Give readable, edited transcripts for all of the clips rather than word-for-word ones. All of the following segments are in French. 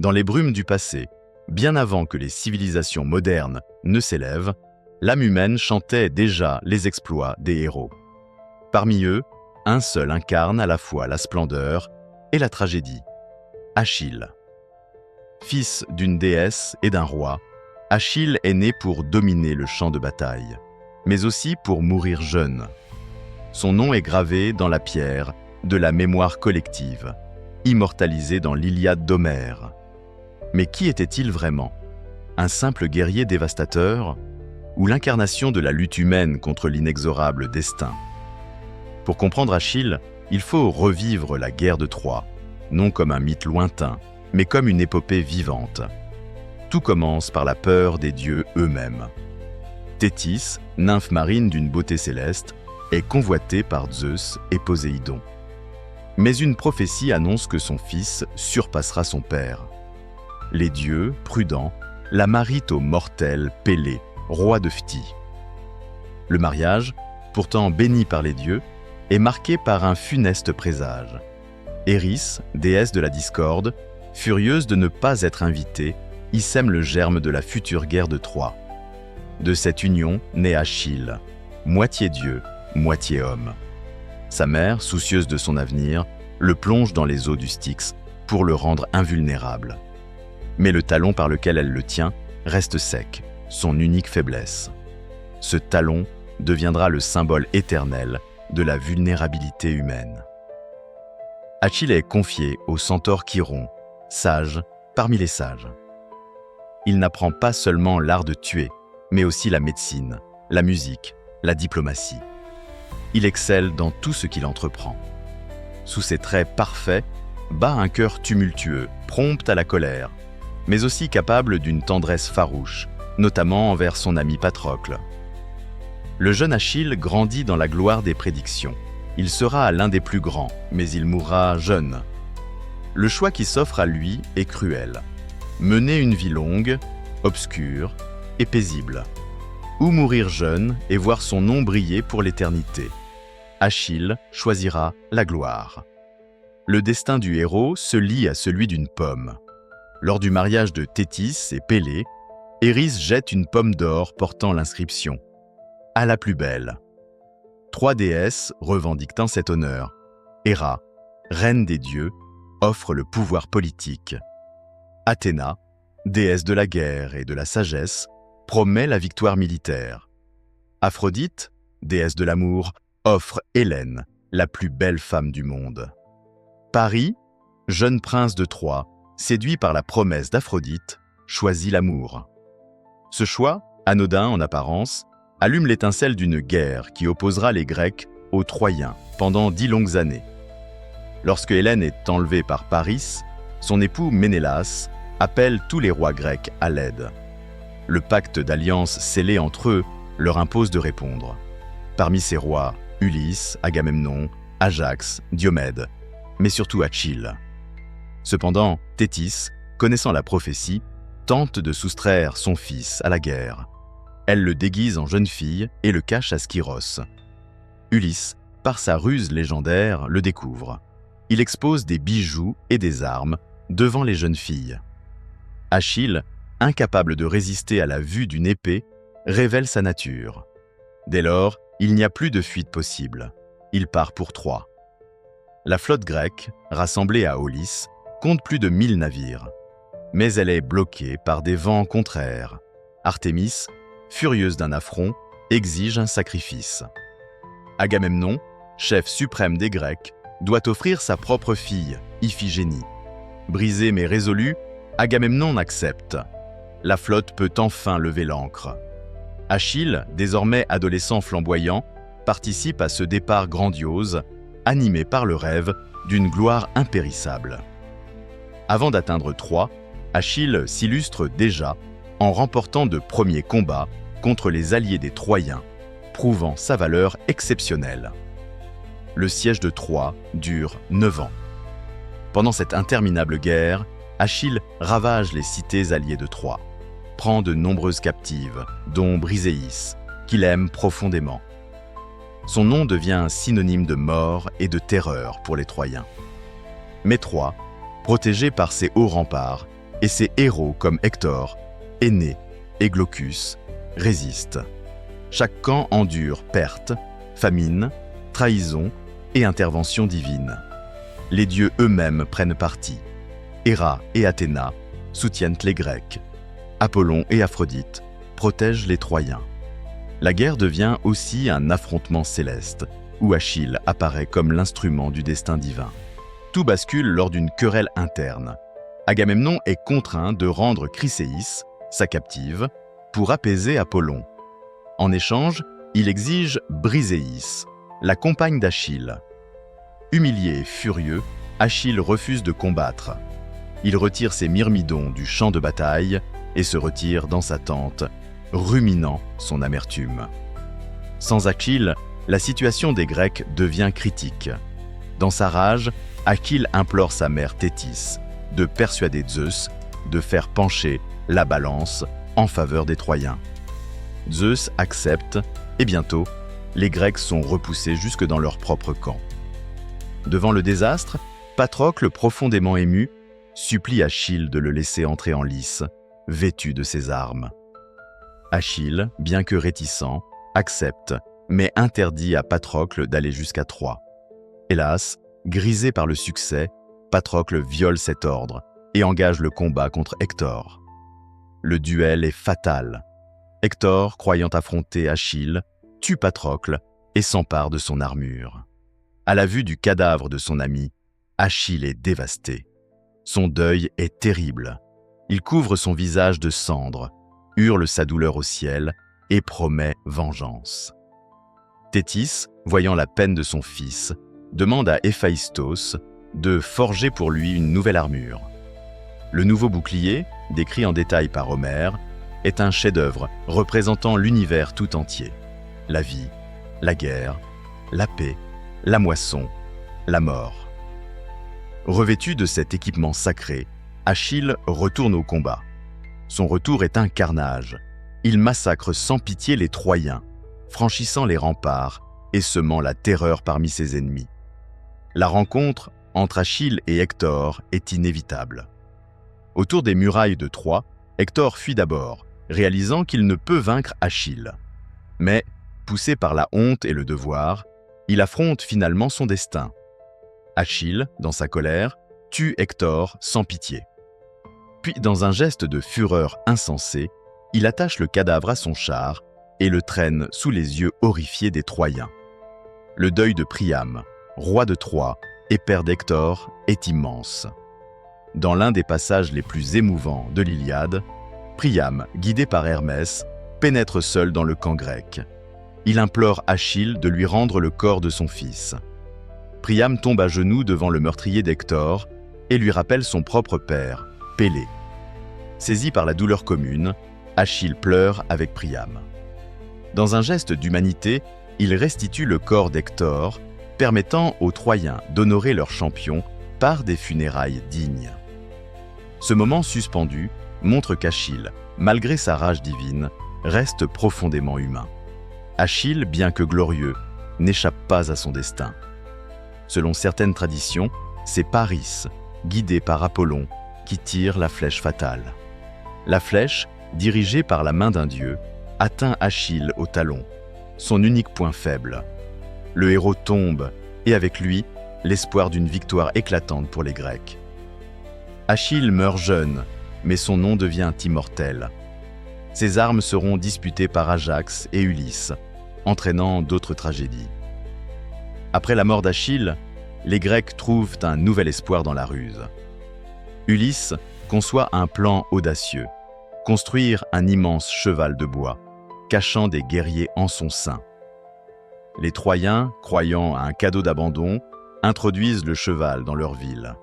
Dans les brumes du passé, bien avant que les civilisations modernes ne s'élèvent, l'âme humaine chantait déjà les exploits des héros. Parmi eux, un seul incarne à la fois la splendeur et la tragédie, Achille. Fils d'une déesse et d'un roi, Achille est né pour dominer le champ de bataille, mais aussi pour mourir jeune. Son nom est gravé dans la pierre de la mémoire collective, immortalisé dans l'Iliade d'Homère. Mais qui était-il vraiment? Un simple guerrier dévastateur ou l'incarnation de la lutte humaine contre l'inexorable destin? Pour comprendre Achille, il faut revivre la guerre de Troie, non comme un mythe lointain, mais comme une épopée vivante. Tout commence par la peur des dieux eux-mêmes. Thétis, nymphe marine d'une beauté céleste, est convoitée par Zeus et Poséidon. Mais une prophétie annonce que son fils surpassera son père. Les dieux, prudents, la marient au mortel Pélée, roi de Phthie. Le mariage, pourtant béni par les dieux, est marqué par un funeste présage. Éris, déesse de la discorde, furieuse de ne pas être invitée, y sème le germe de la future guerre de Troie. De cette union naît Achille, moitié dieu, moitié homme. Sa mère, soucieuse de son avenir, le plonge dans les eaux du Styx pour le rendre invulnérable. Mais le talon par lequel elle le tient reste sec, son unique faiblesse. Ce talon deviendra le symbole éternel de la vulnérabilité humaine. Achille est confié au centaure Chiron, sage parmi les sages. Il n'apprend pas seulement l'art de tuer, mais aussi la médecine, la musique, la diplomatie. Il excelle dans tout ce qu'il entreprend. Sous ses traits parfaits, bat un cœur tumultueux, prompt à la colère, mais aussi capable d'une tendresse farouche, notamment envers son ami Patrocle. Le jeune Achille grandit dans la gloire des prédictions. Il sera l'un des plus grands, mais il mourra jeune. Le choix qui s'offre à lui est cruel. Mener une vie longue, obscure et paisible. Ou mourir jeune et voir son nom briller pour l'éternité. Achille choisira la gloire. Le destin du héros se lie à celui d'une pomme. Lors du mariage de Thétis et Pélée, Éris jette une pomme d'or portant l'inscription « À la plus belle ». 3 déesses revendiquant cet honneur. Héra, reine des dieux, offre le pouvoir politique. Athéna, déesse de la guerre et de la sagesse, promet la victoire militaire. Aphrodite, déesse de l'amour, offre Hélène, la plus belle femme du monde. Paris, jeune prince de Troie, séduit par la promesse d'Aphrodite, choisit l'amour. Ce choix, anodin en apparence, allume l'étincelle d'une guerre qui opposera les Grecs aux Troyens pendant 10 longues années. Lorsque Hélène est enlevée par Paris, son époux Ménélas appelle tous les rois grecs à l'aide. Le pacte d'alliance scellé entre eux leur impose de répondre. Parmi ces rois, Ulysse, Agamemnon, Ajax, Diomède, mais surtout Achille. Cependant, Thétis, connaissant la prophétie, tente de soustraire son fils à la guerre. Elle le déguise en jeune fille et le cache à Skyros. Ulysse, par sa ruse légendaire, le découvre. Il expose des bijoux et des armes devant les jeunes filles. Achille, incapable de résister à la vue d'une épée, révèle sa nature. Dès lors, il n'y a plus de fuite possible. Il part pour Troie. La flotte grecque, rassemblée à Aulis, compte plus de 1000 navires. Mais elle est bloquée par des vents contraires. Artémis, furieuse d'un affront, exige un sacrifice. Agamemnon, chef suprême des Grecs, doit offrir sa propre fille, Iphigénie. Brisé mais résolu, Agamemnon accepte. La flotte peut enfin lever l'ancre. Achille, désormais adolescent flamboyant, participe à ce départ grandiose, animé par le rêve d'une gloire impérissable. Avant d'atteindre Troie, Achille s'illustre déjà en remportant de premiers combats contre les alliés des Troyens, prouvant sa valeur exceptionnelle. Le siège de Troie dure 9 ans. Pendant cette interminable guerre, Achille ravage les cités alliées de Troie, prend de nombreuses captives, dont Briséis, qu'il aime profondément. Son nom devient synonyme de mort et de terreur pour les Troyens. Mais Troie, protégée par ses hauts remparts, et ses héros comme Hector, Énée et Glaucus résistent. Chaque camp endure pertes, famine, trahison et intervention divine. Les dieux eux-mêmes prennent parti. Héra et Athéna soutiennent les Grecs. Apollon et Aphrodite protègent les Troyens. La guerre devient aussi un affrontement céleste, où Achille apparaît comme l'instrument du destin divin. Tout bascule lors d'une querelle interne. Agamemnon est contraint de rendre Chryséis, sa captive, pour apaiser Apollon. En échange, il exige Briséis, la compagne d'Achille. Humilié et furieux, Achille refuse de combattre. Il retire ses myrmidons du champ de bataille et se retire dans sa tente, ruminant son amertume. Sans Achille, la situation des Grecs devient critique. Dans sa rage, Achille implore sa mère Thétis de persuader Zeus de faire pencher la balance en faveur des Troyens. Zeus accepte et bientôt, les Grecs sont repoussés jusque dans leur propre camp. Devant le désastre, Patrocle, profondément ému, supplie Achille de le laisser entrer en lice, vêtu de ses armes. Achille, bien que réticent, accepte, mais interdit à Patrocle d'aller jusqu'à Troie. Hélas, grisé par le succès, Patrocle viole cet ordre et engage le combat contre Hector. Le duel est fatal. Hector, croyant affronter Achille, tue Patrocle et s'empare de son armure. À la vue du cadavre de son ami, Achille est dévasté. Son deuil est terrible. Il couvre son visage de cendres, hurle sa douleur au ciel et promet vengeance. Thétis, voyant la peine de son fils, demande à Héphaïstos de forger pour lui une nouvelle armure. Le nouveau bouclier, décrit en détail par Homère, est un chef-d'œuvre représentant l'univers tout entier. La vie, la guerre, la paix, la moisson, la mort. Revêtu de cet équipement sacré, Achille retourne au combat. Son retour est un carnage. Il massacre sans pitié les Troyens, franchissant les remparts et semant la terreur parmi ses ennemis. La rencontre entre Achille et Hector est inévitable. Autour des murailles de Troie, Hector fuit d'abord, réalisant qu'il ne peut vaincre Achille. Mais, poussé par la honte et le devoir, il affronte finalement son destin. Achille, dans sa colère, tue Hector sans pitié. Puis, dans un geste de fureur insensée, il attache le cadavre à son char et le traîne sous les yeux horrifiés des Troyens. Le deuil de Priam, roi de Troie et père d'Hector, est immense. Dans l'un des passages les plus émouvants de l'Iliade, Priam, guidé par Hermès, pénètre seul dans le camp grec. Il implore Achille de lui rendre le corps de son fils. Priam tombe à genoux devant le meurtrier d'Hector et lui rappelle son propre père, Pélée. Saisi par la douleur commune, Achille pleure avec Priam. Dans un geste d'humanité, il restitue le corps d'Hector, permettant aux Troyens d'honorer leur champion par des funérailles dignes. Ce moment suspendu montre qu'Achille, malgré sa rage divine, reste profondément humain. Achille, bien que glorieux, n'échappe pas à son destin. Selon certaines traditions, c'est Paris, guidé par Apollon, qui tire la flèche fatale. La flèche, dirigée par la main d'un dieu, atteint Achille au talon, son unique point faible. Le héros tombe, et avec lui, l'espoir d'une victoire éclatante pour les Grecs. Achille meurt jeune, mais son nom devient immortel. Ses armes seront disputées par Ajax et Ulysse, entraînant d'autres tragédies. Après la mort d'Achille, les Grecs trouvent un nouvel espoir dans la ruse. Ulysse conçoit un plan audacieux, construire un immense cheval de bois, cachant des guerriers en son sein. Les Troyens, croyant à un cadeau d'abandon, introduisent le cheval dans leur ville.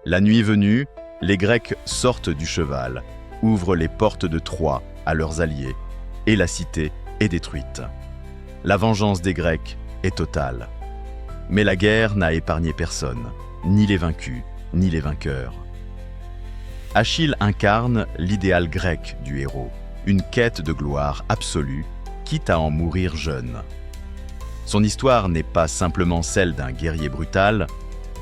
La nuit venue, les Grecs sortent du cheval, ouvrent les portes de Troie à leurs alliés, et la cité est détruite. La vengeance des Grecs est totale. Mais la guerre n'a épargné personne, ni les vaincus, ni les vainqueurs. Achille incarne l'idéal grec du héros, une quête de gloire absolue, quitte à en mourir jeune. Son histoire n'est pas simplement celle d'un guerrier brutal,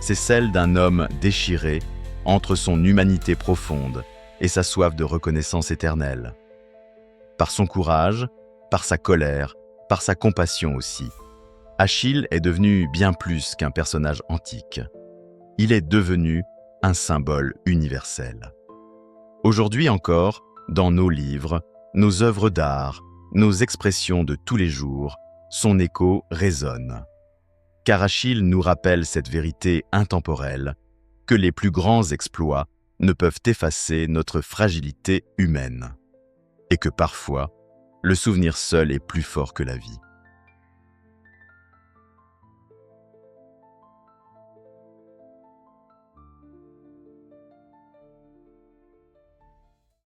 c'est celle d'un homme déchiré entre son humanité profonde et sa soif de reconnaissance éternelle. Par son courage, par sa colère, par sa compassion aussi, Achille est devenu bien plus qu'un personnage antique. Il est devenu un symbole universel. Aujourd'hui encore, dans nos livres, nos œuvres d'art, nos expressions de tous les jours, son écho résonne. Car Achille nous rappelle cette vérité intemporelle, que les plus grands exploits ne peuvent effacer notre fragilité humaine, et que parfois, le souvenir seul est plus fort que la vie.